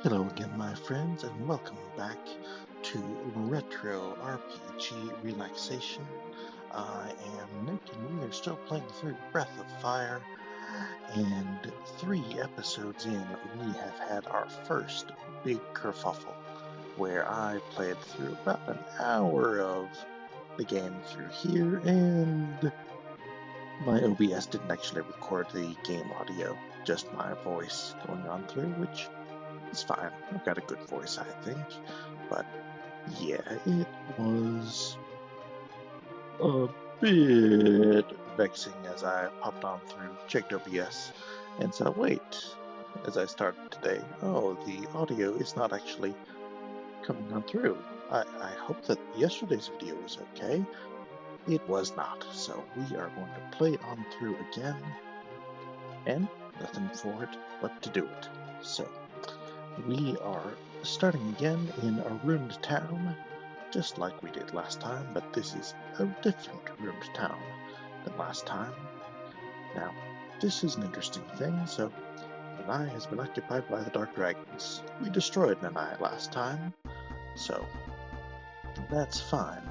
Hello again, my friends, and welcome back to Retro RPG Relaxation. I am Nick, and we are still playing through Breath of Fire, and 3 episodes in, we have had our first big kerfuffle, where I played through about an hour of the game through here, and my OBS didn't actually record the game audio, just my voice going on through, which it's fine. I've got a good voice, I think. But yeah, it was a bit vexing as I popped on through, checked OBS, and said, wait, as I started today, oh, the audio is not actually coming on through. I hope that yesterday's video was okay. It was not, so we are going to play on through again, and nothing for it but to do it. So, we are starting again in a ruined town, just like we did last time, but this is a different ruined town than last time. Now, this is an interesting thing. So, Nanai has been occupied by the Dark Dragons. We destroyed Nanai last time, so that's fine.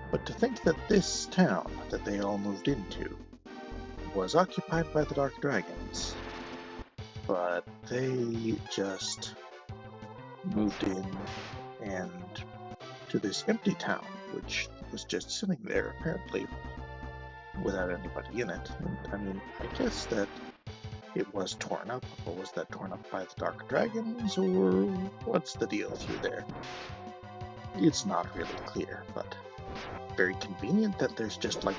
But to think that this town that they all moved into was occupied by the Dark Dragons, but they just moved in and to this empty town, which was just sitting there apparently without anybody in it. And I mean, I guess that it was torn up, or was that torn up by the Dark Dragons, or what's the deal through there? It's not really clear, but very convenient that there's just like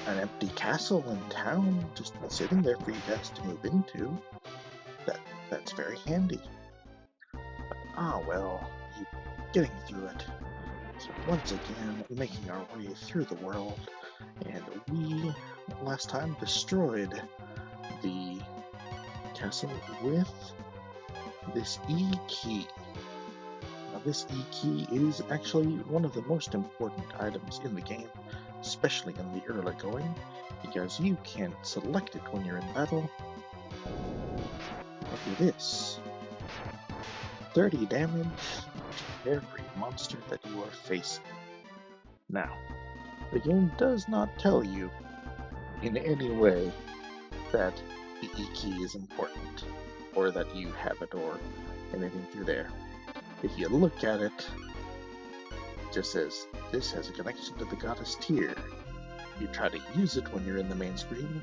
an empty castle in town just sitting there for you guys to move into. That's very handy. But well, getting through it. So once again, making our way through the world, and we last time destroyed the castle with this E-key. Now this E-key is actually one of the most important items in the game, especially in the early going, because you can select it when you're in battle. Look at this. 30 damage to every monster that you are facing. Now, the game does not tell you in any way that the E-key is important, or that you have it, or anything through there. If you look at it, it just says, this has a connection to the goddess Tyr. You try to use it when you're in the main screen,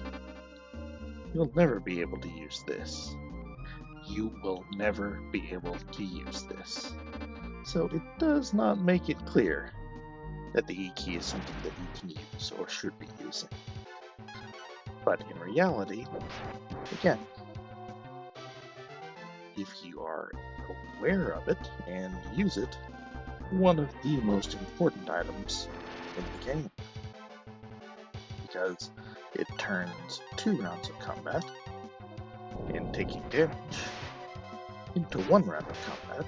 you'll never be able to use this. You will never be able to use this. So it does not make it clear that the E-key is something that you can use, or should be using. But in reality, again, if you are aware of it and use it, one of the most important items in the game, because it turns 2 rounds of combat and taking damage into 1 round of combat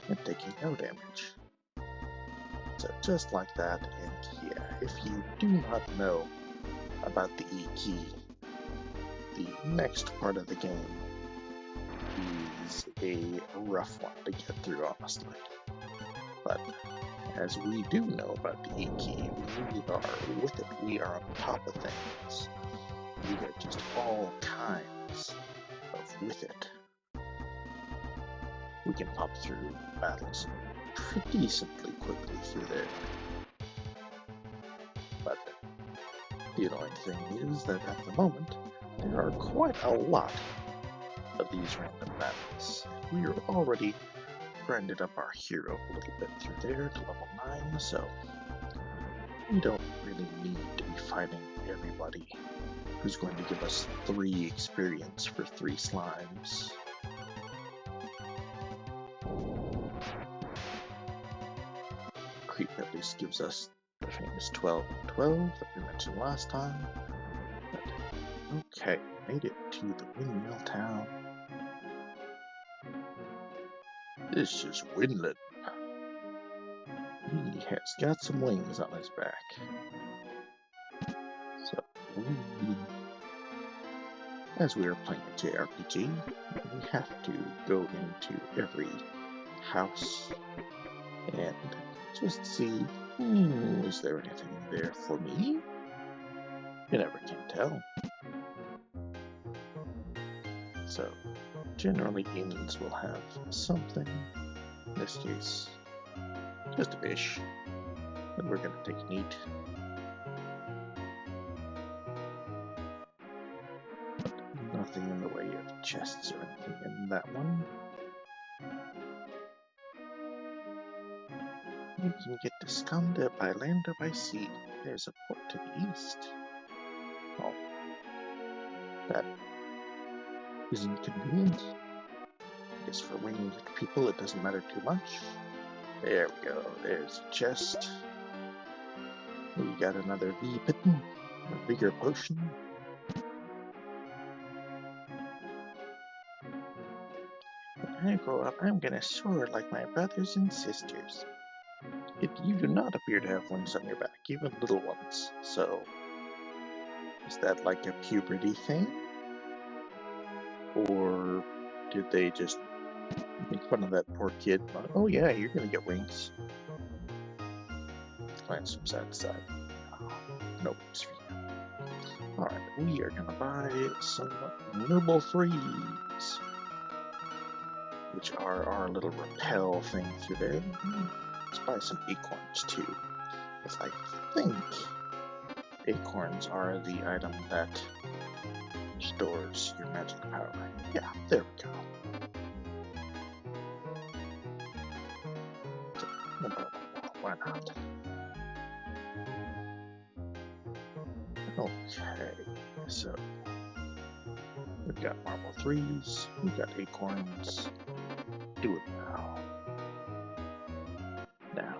and taking no damage. So just like that, and yeah, if you do not know about the E-key, the next part of the game is a rough one to get through, honestly. But as we do know about the E-key, we are with it. We are on top of things. We got just all kinds of with it. We can pop through battles pretty decently quickly through there. But the annoying thing is that at the moment, there are quite a lot of these random battles. We are already grinded up our hero a little bit through there to level 9, so we don't really need to be fighting everybody who's going to give us 3 experience for 3 slimes. Creep at least gives us the famous 12 and 12 that we mentioned last time. But okay, made it to the windmill town. This is Winland. He has got some wings on his back. So we as we are playing a JRPG, we have to go into every house and just see, is there anything there for me? You never can tell. So, generally humans will have something, in this case, just a fish, that we're gonna take and eat. Nothing in the way of chests or anything in that one. You can get to Skanda by land or by sea. There's a port to the east. Oh, that isn't convenient. I guess for winged people it doesn't matter too much. There we go, there's a chest. We got another V-Pitten, a bigger potion. When I grow up, I'm gonna soar like my brothers and sisters. You do not appear to have wings on your back, even little ones, so is that like a puberty thing? Or did they just make fun of that poor kid? Oh yeah, you're gonna get wings. Glance from side to side. No wings for you. Alright, we are gonna buy some Noble Threes, which are our little rappel thing through there. Let's buy some acorns too, because I think acorns are the item that stores your magic power. Yeah, there we go. Why not? Okay, so we've got marble threes, we've got acorns. Do it now. Now,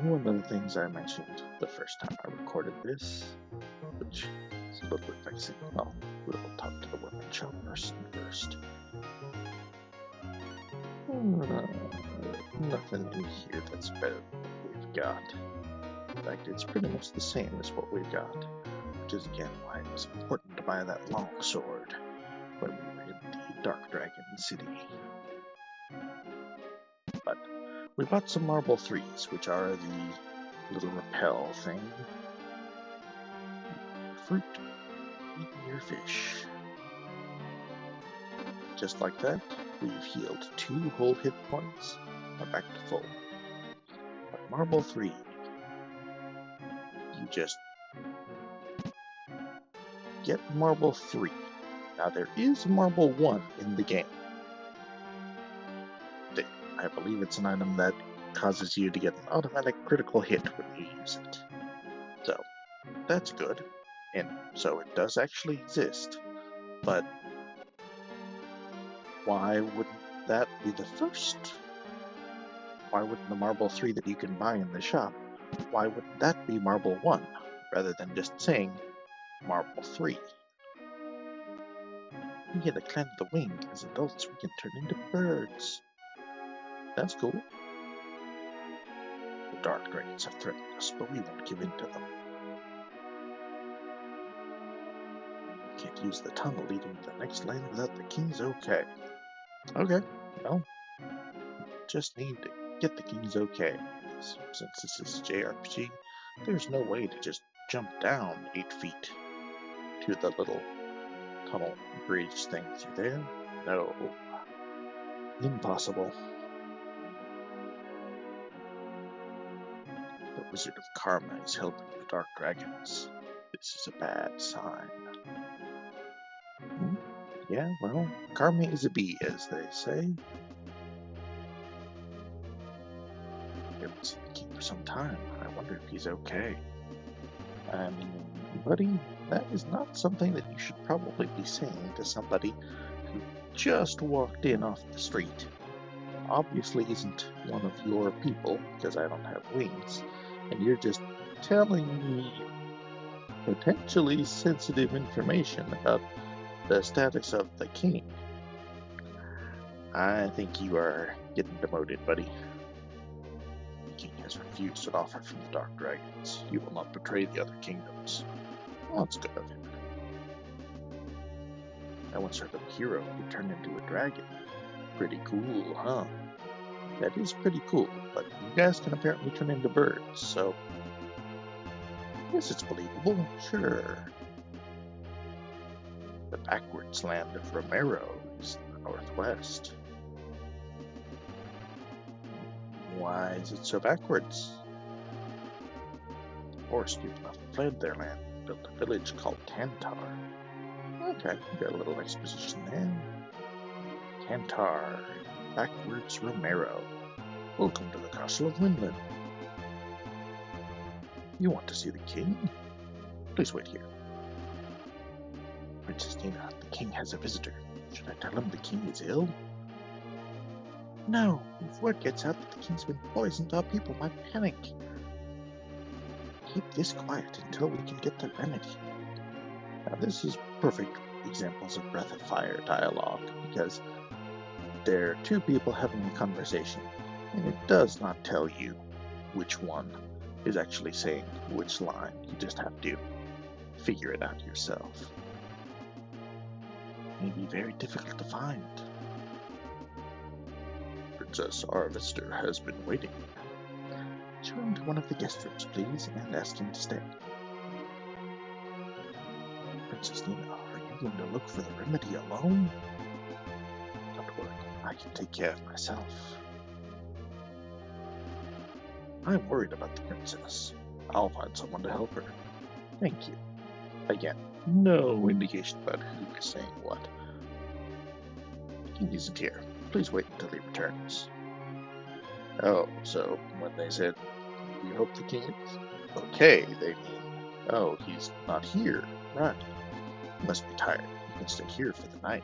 one of the things I mentioned the first time I recorded this, which is a little bit vexing. Well, we'll talk to the women shop person first. Nothing in here that's better than what we've got. In fact, it's pretty much the same as what we've got, which is again why it was important to buy that long sword when we were in the Dark Dragon City. But we bought some marble threes, which are the little rappel thing. Fruit, eat your fish. Just like that, we've healed 2 whole hit points, are back to full. But marble 3, you just get marble 3. Now there is marble 1 in the game. I believe it's an item that causes you to get an automatic critical hit when you use it. So, that's good. And so it does actually exist. But why wouldn't that be the first? Why wouldn't the marble 3 that you can buy in the shop, why wouldn't that be marble 1, rather than just saying marble 3? We get a clan of the wing. As adults, we can turn into birds. That's cool. The dark dragons have threatened us, but we won't give in to them. Can't use the tunnel leading to the next land without the king's okay. Okay, well, just need to get the king's okay. Since this is JRPG, there's no way to just jump down 8 feet to the little tunnel bridge thing through there. No. Impossible. The Wizard of Karma is helping the Dark Dragons. This is a bad sign. Yeah, well, karma is a bee, as they say. We haven't seen the king for some time. I wonder if he's okay. I mean, buddy, that is not something that you should probably be saying to somebody who just walked in off the street. Obviously isn't one of your people, because I don't have wings, and you're just telling me potentially sensitive information about the status of the king. I think you are getting demoted, buddy. The king has refused an offer from the Dark Dragons. You will not betray the other kingdoms. Well, that's good of him. I once heard of a hero who turned into a dragon. Pretty cool, huh? That is pretty cool, but you guys can apparently turn into birds, so yes, it's believable, sure. The backwards land of Romero is in the northwest. Why is it so backwards? Forest people have fled their land and built a village called Kantar. Okay, we got a little exposition there. Kantar, backwards Romero. Welcome to the Castle of Windland. You want to see the king? Please wait here. Princess Nina, the king has a visitor. Should I tell him the king is ill? No, if word gets out that the king's been poisoned, our people might panic. Keep this quiet until we can get the remedy. Now, this is perfect examples of Breath of Fire dialogue, because there are two people having a conversation, and it does not tell you which one is actually saying which line. You just have to figure it out yourself. It may be very difficult to find. Princess, our visitor has been waiting. Show him to one of the guest rooms, please, and ask him to stay. Princess Nina, are you going to look for the remedy alone? Don't worry, I can take care of myself. I'm worried about the princess. I'll find someone to help her. Thank you. Again, no indication about who is saying what. The king isn't here. Please wait until he returns. Oh, so when they said, we hope the king is okay, they mean, oh, he's not here. Right. He must be tired. He can stay here for the night.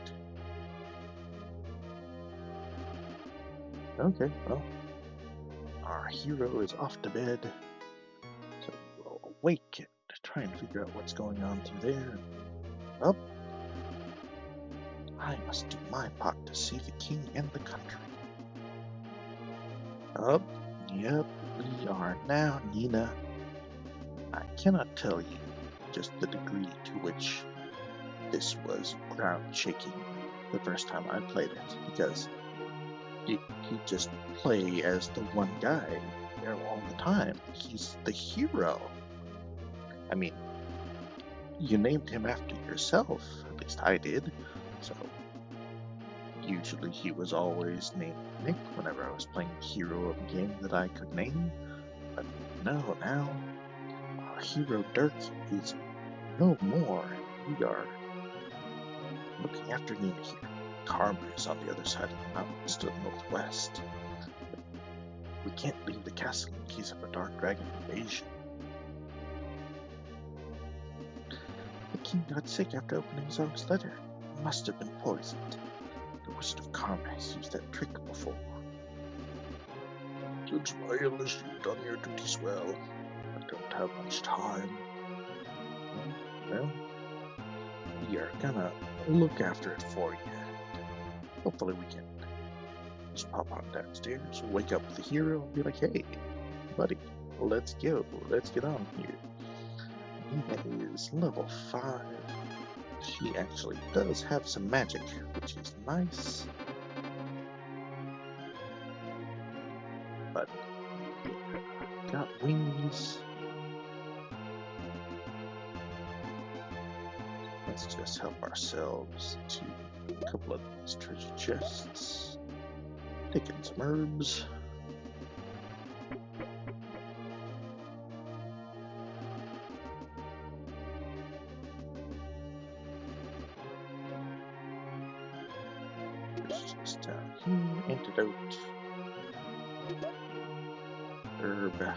Okay, well, our hero is off to bed. So we'll awake and try and figure out what's going on through there. Well, I must do my part to save the king and the country. Oh, yep, we are now Nina. I cannot tell you just the degree to which this was ground shaking the first time I played it, because you just play as the one guy all the time. He's the hero. I mean, you named him after yourself, at least I did, so usually he was always named Nick whenever I was playing the hero of a game that I could name, but no, now our hero Dirk is no more. We are looking after Nina here. Karma is on the other side of the mountains to the northwest. We can't leave the castle in case of a dark dragon invasion. The king got sick after opening Zog's letter. He must have been poisoned. The Wizard of Karma has used that trick before. Since my illness, you've done your duties well. I don't have much time. Well, we are gonna look after it for you. Hopefully we can just pop on downstairs, wake up the hero, and be like, hey, buddy, let's go. Let's get on here. Nina is level 5. She actually does have some magic, which is nice. But got wings. Let's just help ourselves to a couple of these treasure chests. Taking some herbs. There's just down here. Antidote. Herb.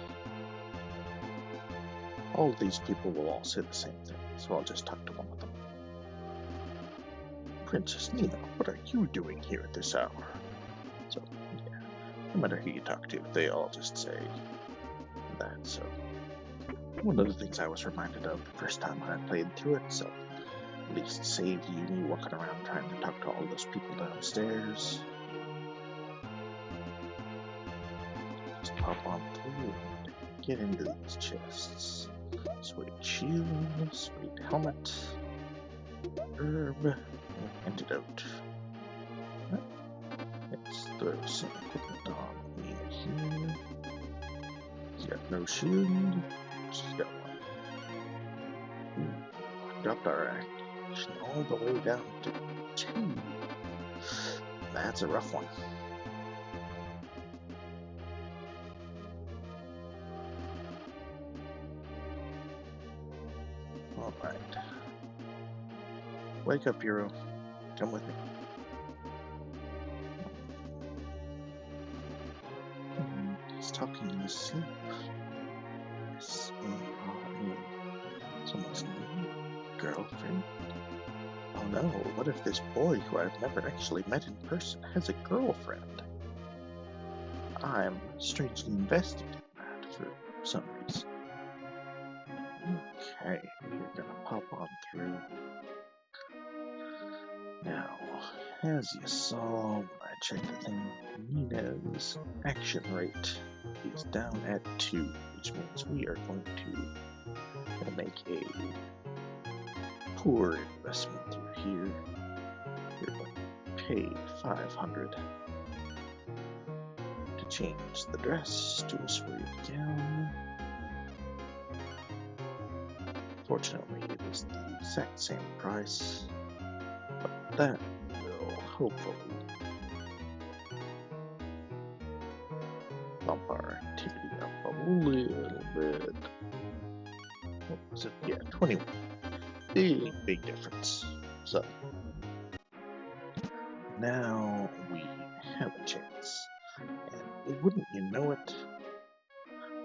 All of these people will all say the same thing, so I'll just talk to one of them. Princess Nina, what are you doing here at this hour? So, yeah, no matter who you talk to, they all just say that. So, one of the things I was reminded of the first time I played through it, so at least saved you me walking around trying to talk to all those people downstairs. Just pop on through and get into these chests. Sweet shield, sweet helmet, herb. Antidote. Let's throw some equipment on me here. He's got no shield. She's got one. Dropped our action all the way down to 2. That's a rough one. Alright. Wake up, hero. Come with me. He's talking in his sleep. Someone's new girlfriend? Oh no, what if this boy who I've never actually met in person has a girlfriend? I'm strangely invested in that for some reason. Okay, we're gonna pop on through. Now, as you saw when I checked the thing, Nina's action rate is down at 2, which means we are going to make a poor investment through here. We're going to pay 500 to change the dress to a sweet gown. Fortunately, it is the exact same price, but that will hopefully bump our activity up a little bit. What was it? Yeah, 21. Big difference. So now we have a chance, and wouldn't you know it,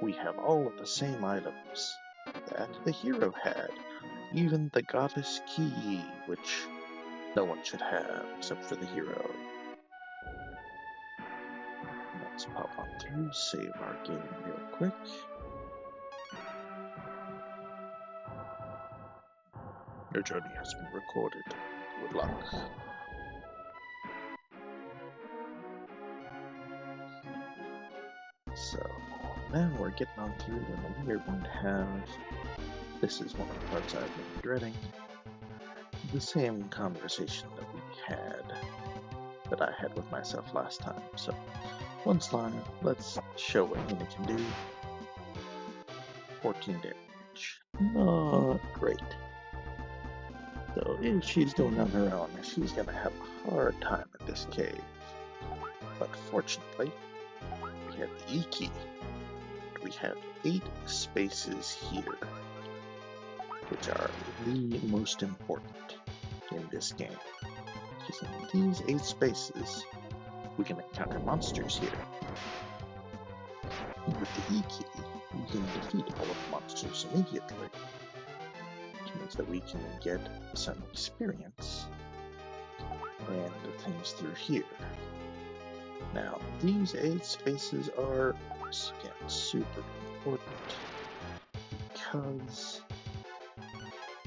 we have all of the same items that the hero had, even the goddess key, which no one should have except for the hero. Let's pop on through, save our game real quick. Your journey has been recorded. Good luck. So now we're getting on through, and we are going to have, this is one of the parts I've been dreading, the same conversation that I had with myself last time. So one slide, let's show what Nina can do. 14 damage. Not great. So if she's doing on her own, she's gonna have a hard time in this cave. But fortunately, we have the E-key. We have 8 spaces here, which are the most important in this game. Because in these 8 spaces, we can encounter monsters here. And with the E-key, we can defeat all of the monsters immediately, which means that we can get some experience and things through here. Now, these 8 spaces are, again, super important, because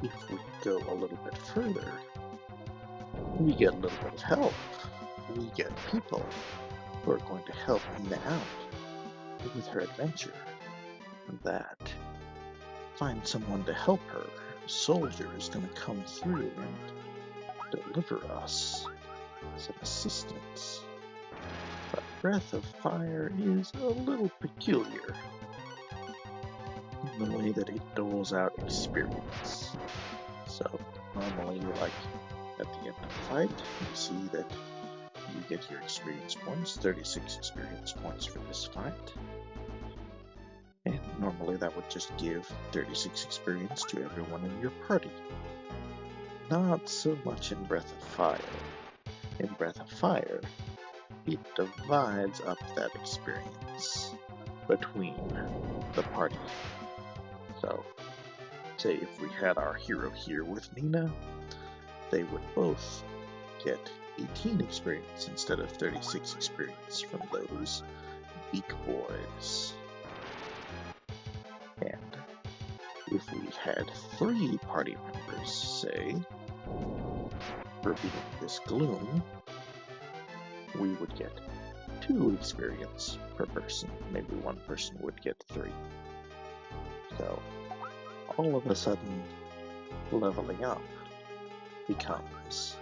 if we go a little bit further, we get a little bit of help. We get people who are going to help Nina out with her adventure, that find someone to help her. A soldier is going to come through and deliver us as an assistance. But Breath of Fire is a little peculiar in the way that it doles out experience. So normally, like at the end of the fight, you see that you get your experience points, 36 experience points for this fight. And normally that would just give 36 experience to everyone in your party. Not so much in Breath of Fire. In Breath of Fire, it divides up that experience between the party. So, say if we had our hero here with Nina, they would both get 18 experience instead of 36 experience from those beak boys. And if we had 3 party members, say, for beating this gloom, we would get 2 experience per person. Maybe one person would get 3. So, all of a sudden, leveling up becomes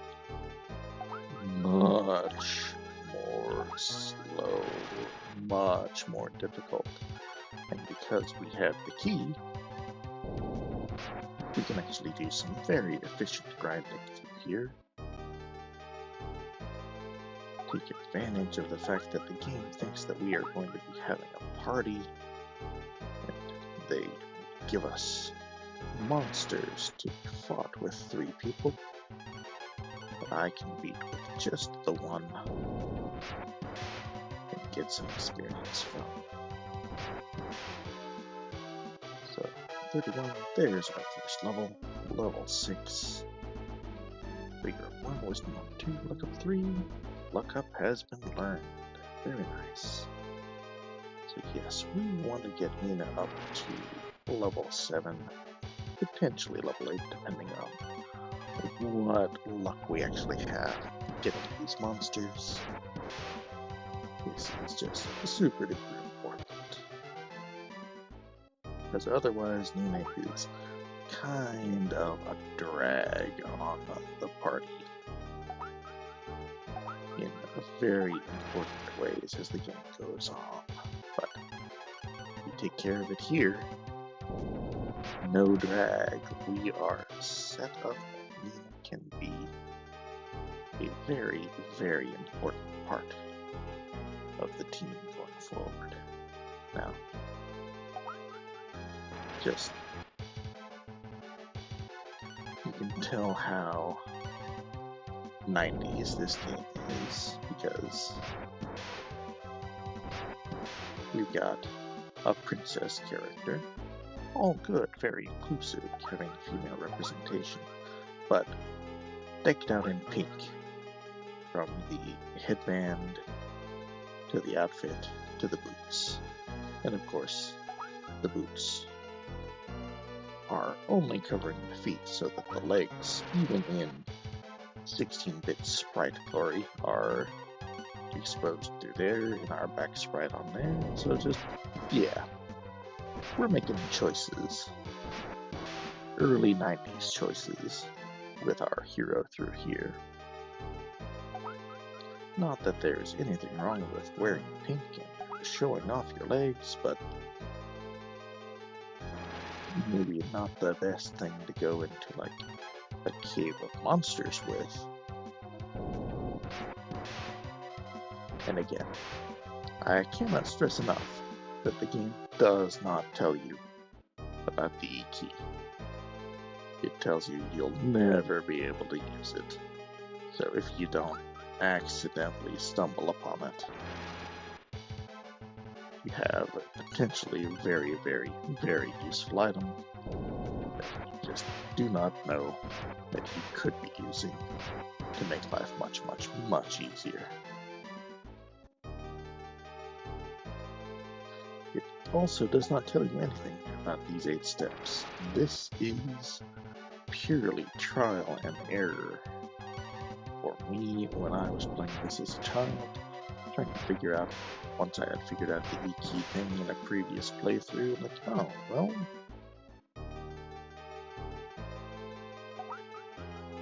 much more slow, much more difficult. And because we have the key, we can actually do some very efficient grinding through here. Take advantage of the fact that the game thinks that we are going to be having a party, and they give us monsters to be fought with 3 people that I can beat with just the one and get some experience from. So, 31, there's our first level, level 6. Figure 1, wisdom up 2, luck up 3, luck up has been learned. Very nice. So yes, we want to get Nina up to level 7, potentially level 8, depending on what luck we actually have getting these monsters. This is just super duper important. Because otherwise, Nina is kind of a drag on the party in very important ways as the game goes on. But if we take care of it here, no drag, we are set up. Nina can be a very, very important part of the team going forward. Now, just you can tell how 90s this game is because we've got a princess character, all good, very inclusive, having female representation, but decked out in pink, from the headband to the outfit to the boots. And of course, the boots are only covering the feet so that the legs, even in 16-bit sprite glory, are exposed through there, and our back sprite on there. So just, yeah, we're making choices, early 90s choices, with our hero through here. Not that there's anything wrong with wearing pink and showing off your legs, but maybe not the best thing to go into, like, a cave of monsters with. And again, I cannot stress enough that the game does not tell you about the E-key. It tells you you'll never be able to use it. So if you don't accidentally stumble upon it, you have a potentially very, very, very useful item that you just do not know that you could be using to make life much, much, much easier. It also does not tell you anything about these 8 steps. This is purely trial and error. For me, when I was playing this as a child, trying to figure out, once I had figured out the E-key thing in a previous playthrough, like, oh, well,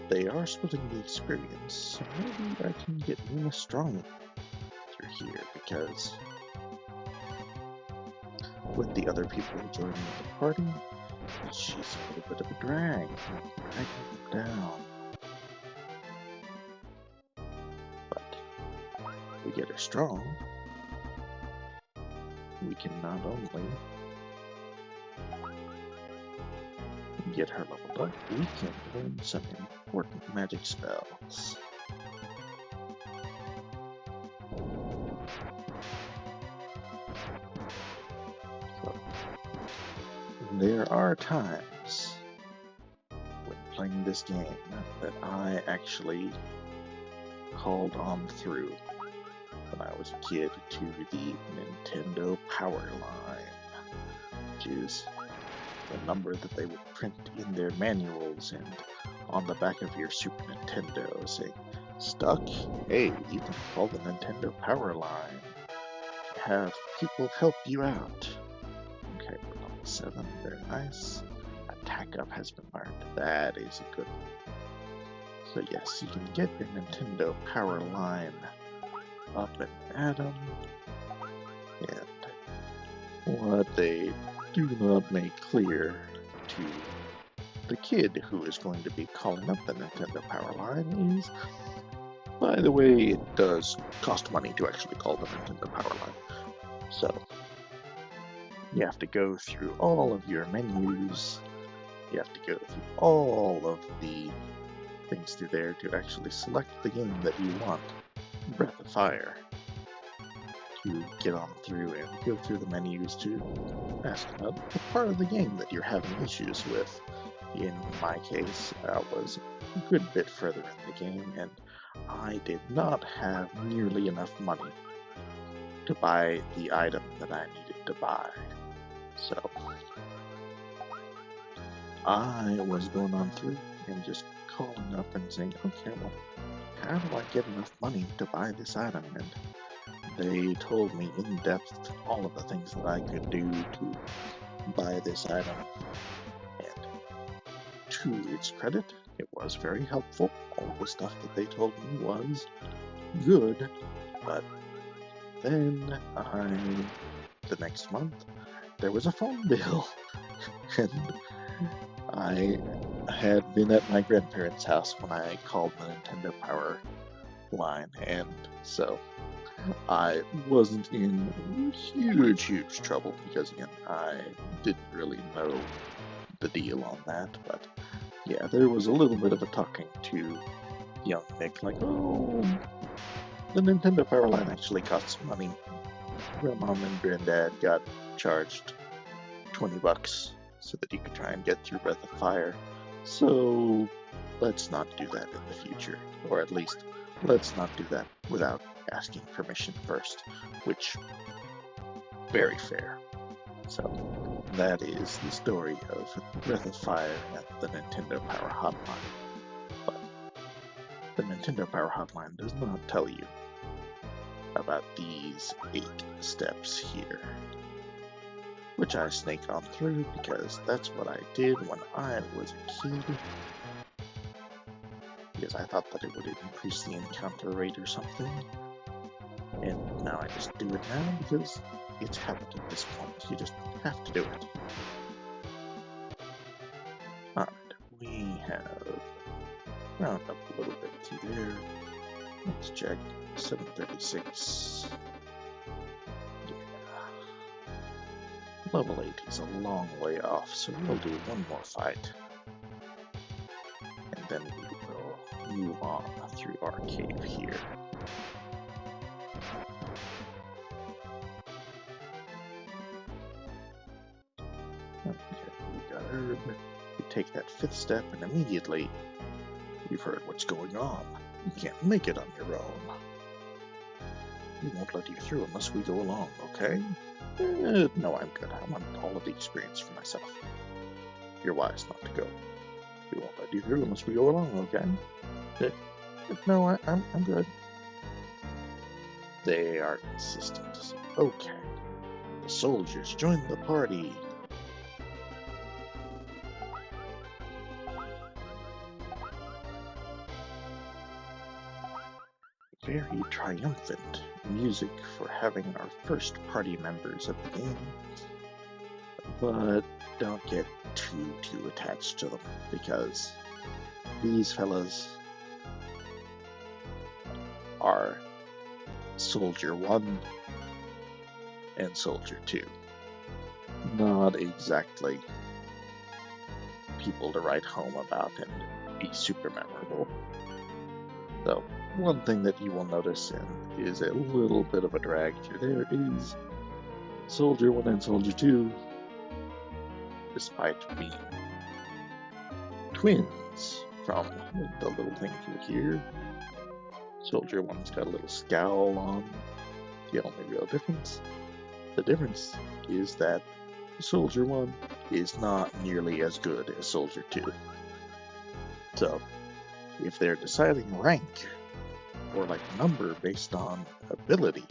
they are splitting the experience, so maybe I can get Nina strong through here, because with the other people joining the party, she's a little bit of a drag, dragging them down. But we get her strong, we can not only get her leveled up, we can learn some important magic spells. So, there are times when playing this game that I actually called on through when I was a kid to the Nintendo Power Line, which is the number that they would print in their manuals and on the back of your Super Nintendo, saying, "Stuck? Hey, you can call the Nintendo Power Line to have people help you out." Okay, we're level 7, very nice. Attack up has been learned. That is a good one. So yes, you can get your Nintendo Power line up and at 'em, and what they do not make clear to the kid who is going to be calling up the Nintendo Power line is, by the way, it does cost money to actually call the Nintendo Power line. So you have to go through all of your menus, you have to go through all of the things through there to actually select the game that you want, Breath of Fire, to get on through and go through the menus to ask about the part of the game that you're having issues with. In my case, I was a good bit further in the game, and I did not have nearly enough money to buy the item that I needed to buy. So I was going on through and just calling up and saying, okay, well, how do I get enough money to buy this item? And they told me in depth all of the things that I could do to buy this item. And to its credit, it was very helpful. All of the stuff that they told me was good, but then the next month, there was a phone bill, and I had been at my grandparents' house when I called the Nintendo Power line, and so I wasn't in huge trouble because, again, I didn't really know the deal on that, but yeah, there was a little bit of a talking to young Nick, like, oh, the Nintendo Power line actually costs money. Grandmom and Granddad got charged $20 so that you could try and get through Breath of Fire. So let's not do that in the future, or at least let's not do that without asking permission first, which very fair. So that is the story of Breath of Fire and the Nintendo Power Hotline. But the Nintendo Power Hotline does not tell you about these 8 steps here, which I snake on through because that's what I did when I was a kid, because I thought that it would increase the encounter rate or something, and now I just do it now because it's habit at this point. You just have to do it. Alright, we have round up a little bit to there. Let's check 736. Yeah. Level 8 is a long way off, so we'll do one more fight. And then we will move on through our cave here. Okay, we got herb. We take that 5th step, and immediately you've heard what's going on. You can't make it on your own. We won't let you through unless we go along, okay? No, I'm good. I want all of the experience for myself. You're wise not to go. We won't let you through unless we go along, okay? No, I'm good. They are consistent. Okay. The soldiers join the party. Very triumphant music for having our first party members of the game, but don't get too attached to them, because these fellas are Soldier 1 and Soldier 2. Not exactly people to write home about and be super memorable. So, one thing that you will notice is a little bit of a drag through there is Soldier 1 and Soldier 2, despite being twins from the little thing through here. Soldier 1's got a little scowl on. The only real difference. The difference is that Soldier 1 is not nearly as good as Soldier 2. So, if they're deciding rank, or like number based on ability,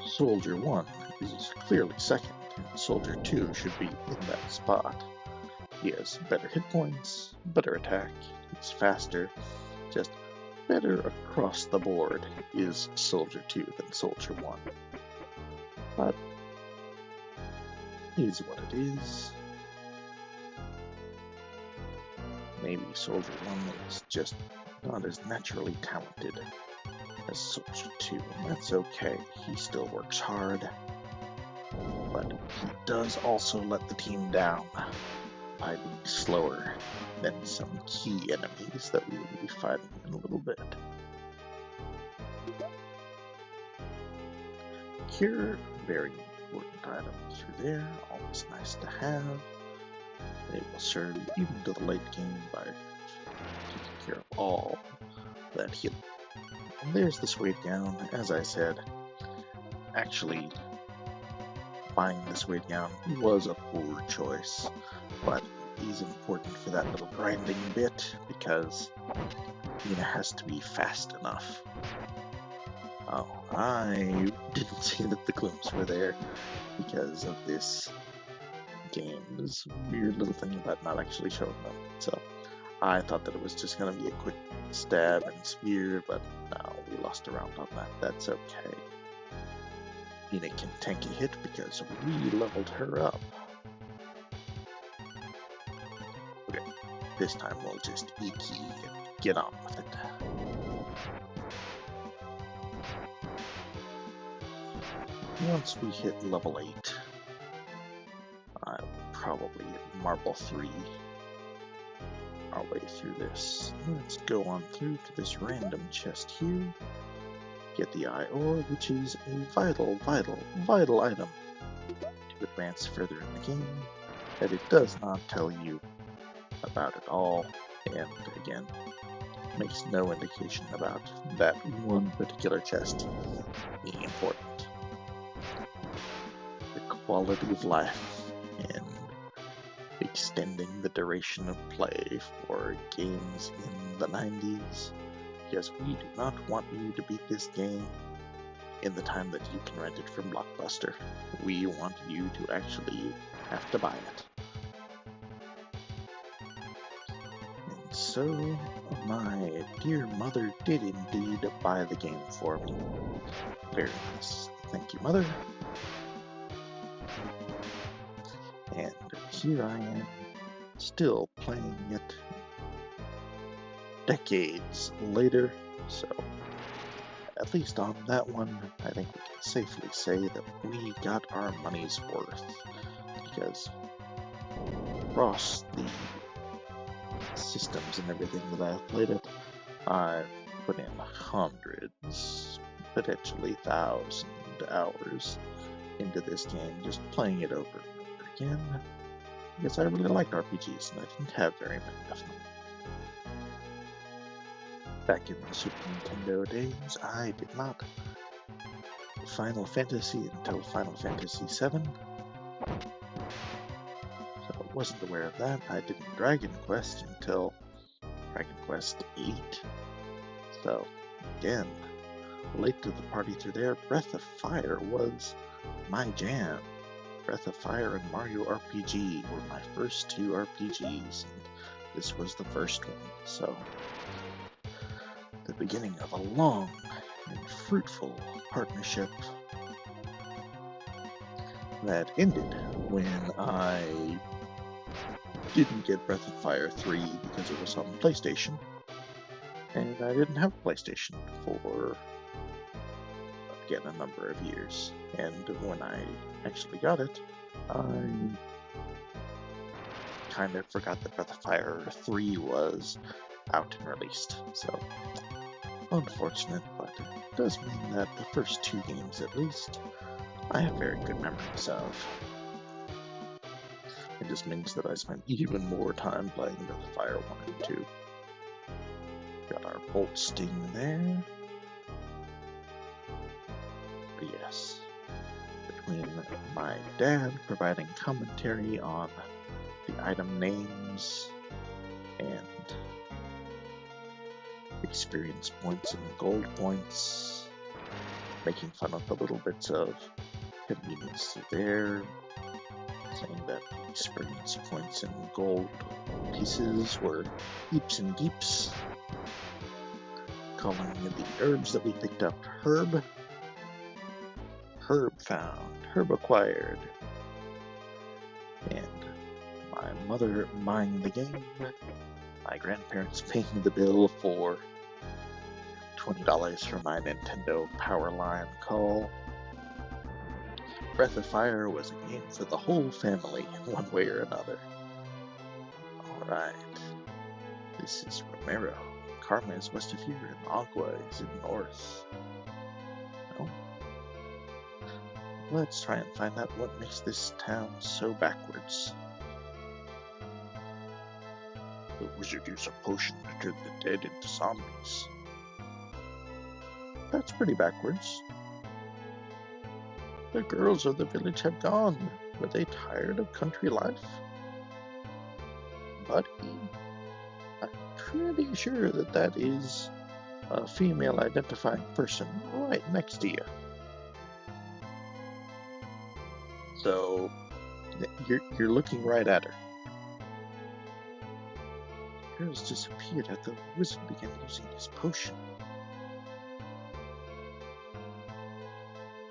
Soldier 1 is clearly second, and Soldier 2 should be in that spot. He has better hit points, better attack, he's faster, just better across the board is Soldier 2 than Soldier 1. But is what it is. Maybe Soldier 1 is just not as naturally talented as Soldier 2, and that's okay. He still works hard, but he does also let the team down by being slower than some key enemies that we will be fighting in a little bit. Cure, very important item through there, always nice to have. They will serve even to the late game by taking care of all that healing. And there's this weight gown, as I said. Actually, buying this weight gown was a poor choice, but it is important for that little grinding bit because Nina has to be fast enough. Oh, I didn't see that the glimpses were there because of this game's weird little thing about not actually showing them. So I thought that it was just going to be a quick stab and spear, but no, we lost a round on that. That's okay. Nina can tank a hit because we leveled her up. Okay, this time we'll just E-key and get on with it. Once we hit level 8, I will probably marble 3 our way through this. Let's go on through to this random chest here. Get the Eye Ore, which is a vital item to advance further in the game that it does not tell you about at all, and again, makes no indication about that one particular chest being important. The quality of life and extending the duration of play for games in the 90s, because we do not want you to beat this game in the time that you can rent it from Blockbuster. We want you to actually have to buy it. And so, my dear mother did indeed buy the game for me. Very nice. Thank you, Mother. And here I am, still playing it decades later, so at least on that one, I think we can safely say that we got our money's worth, because across the systems and everything that I've played it, I've put in hundreds, potentially 1,000 hours into this game, just playing it over and over again, because I really liked RPGs and I didn't have very many of them. Back in the Super Nintendo days, I did not Final Fantasy until Final Fantasy VII, so I wasn't aware of that. I didn't Dragon Quest until Dragon Quest VIII, so again, late to the party through there. Breath of Fire was my jam. Breath of Fire and Mario RPG were my first 2 RPGs, and this was the first one, so the beginning of a long and fruitful partnership that ended when I didn't get Breath of Fire 3 because it was on PlayStation, and I didn't have a PlayStation for, again, a number of years. And when I actually got it, I kind of forgot that Breath of Fire 3 was out and released, so unfortunate, but it does mean that the first 2 games, at least, I have very good memories of. It just means that I spent even more time playing Breath of Fire 1 and 2. Got our Bolt Sting there. But yes, between my dad providing commentary on the item names and experience points and gold points, making fun of the little bits of convenience there, saying that the experience points and gold pieces were heaps and deeps, calling the herbs that we picked up herb. Herb found, herb acquired, and my mother buying the game, my grandparents paying the bill for $20 for my Nintendo Powerline call. Breath of Fire was a game for the whole family, one way or another. Alright, this is Romero. Karma is west of here, and Agua is in north. Well, let's try and find out what makes this town so backwards. The wizard used a potion to turn the dead into zombies. That's pretty backwards. The girls of the village have gone. Were they tired of country life? Buddy, I'm pretty sure that is a female identifying person right next to you. So, you're looking right at her. The girls disappeared after the wizard began using his potion.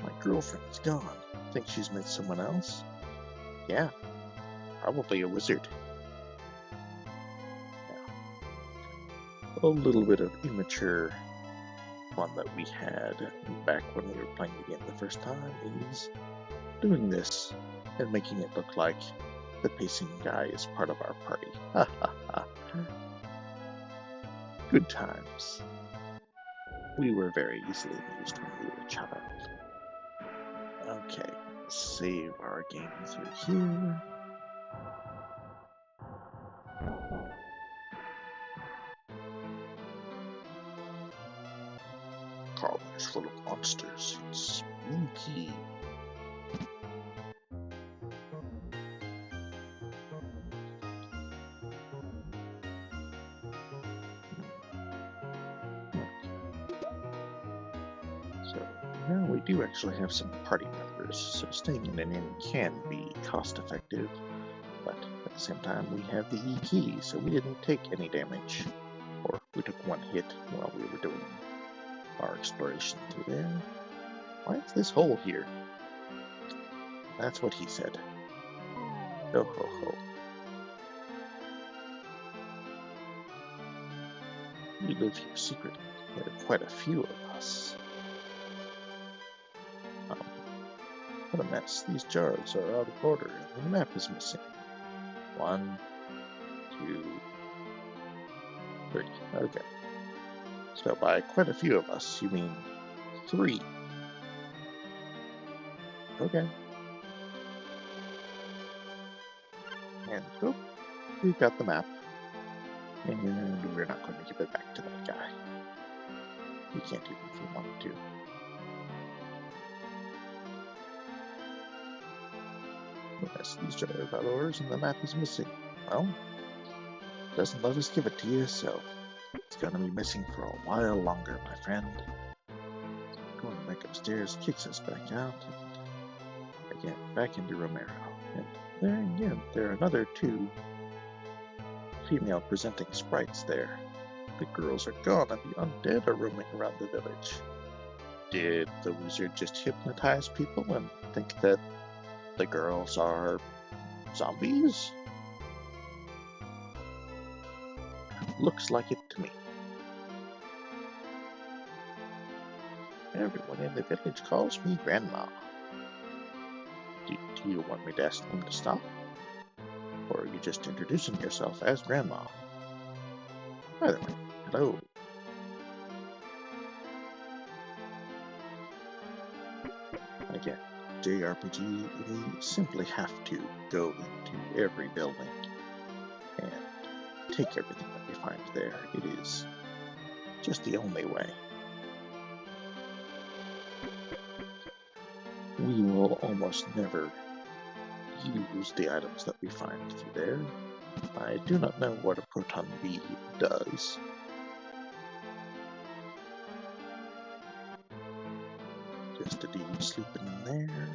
My girlfriend's gone. Think she's met someone else? Yeah, probably a wizard. Yeah. A little bit of immature fun that we had back when we were playing the game the first time is doing this and making it look like the pacing guy is part of our party. Ha ha ha. Good times. We were very easily amused when we were a child. Okay, save our game through here. Karma is full of monsters. It's spooky. So now we do actually have some party members, so staying in an inn can be cost effective, but at the same time we have the E key, so we didn't take any damage, or we took one hit while we were doing our exploration through there. Why is this hole here? That's what he said. Ho ho ho. We live here secretly. There are quite a few of us. What a mess. These jars are out of order and the map is missing. 1, 2, 3. Okay. So by quite a few of us, you mean 3. Okay. And oh, we've got the map. And we're not going to give it back to that guy. We can't even if we wanted to. Yes, these jars are out of orders and the map is missing. Well, doesn't let us give it to you, so it's gonna be missing for a while longer, my friend. Going back upstairs kicks us back out, and again, back into Romero. And there again, there are another 2 female presenting sprites there. The girls are gone and the undead are roaming around the village. Did the wizard just hypnotize people and think that the girls are zombies? Looks like it to me. Everyone in the village calls me Grandma. Do you want me to ask them to stop? Or are you just introducing yourself as Grandma? Either way, hello. Again, JRPG, we simply have to go into every building and take everything that we find there. It is just the only way. We will almost never use the items that we find through there. I do not know what a proton bead does. Just a dude sleeping in there.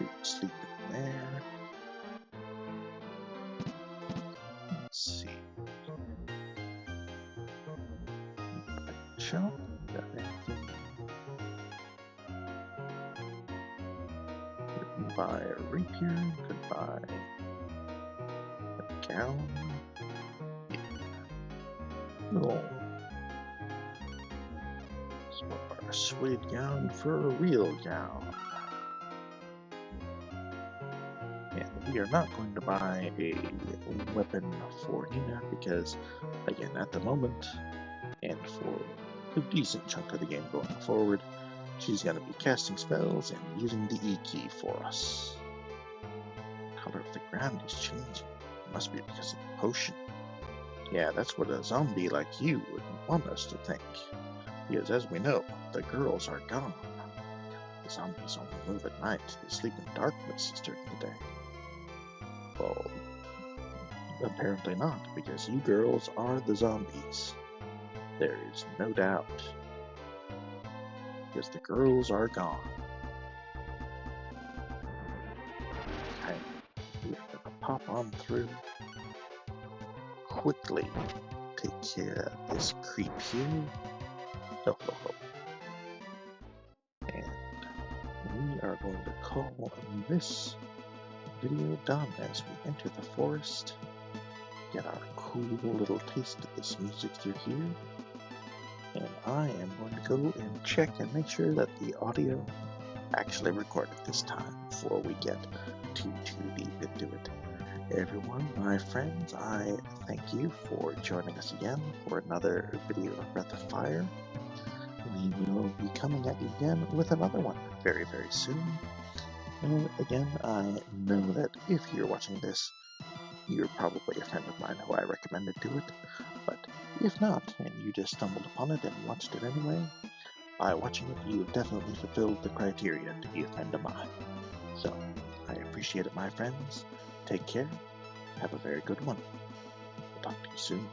You can sleep in there. Let's see. Shop? Got anything? Could buy a rapier. Could buy a gown. Yeah. Oh. Swap our suede gown for a real gown. And we are not going to buy a weapon for Nina because, again, at the moment, and for a decent chunk of the game going forward, she's going to be casting spells and using the E key for us. The color of the ground is changing. It must be because of the potion. Yeah, that's what a zombie like you would want us to think. Because as we know, the girls are gone. The zombies only move at night. They sleep in dark places during the day. Well, apparently not, because you girls are the zombies. There is no doubt. Because the girls are gone. Okay, we're gonna pop on through. Quickly take care of this creep here. Oh, oh, oh. And we are going to call this video done as we enter the forest. Get our cool little taste of this music through here. And I am going to go and check and make sure that the audio actually recorded this time before we get too deep into it. Everyone, my friends, I thank you for joining us again for another video of Breath of Fire. We will be coming at you again with another one very, very soon. And again, I know that if you're watching this, you're probably a friend of mine who I recommended to it. But if not, and you just stumbled upon it and watched it anyway, by watching it, you have definitely fulfilled the criteria to be a friend of mine. So, I appreciate it, my friends. Take care. Have a very good one. We'll talk to you soon.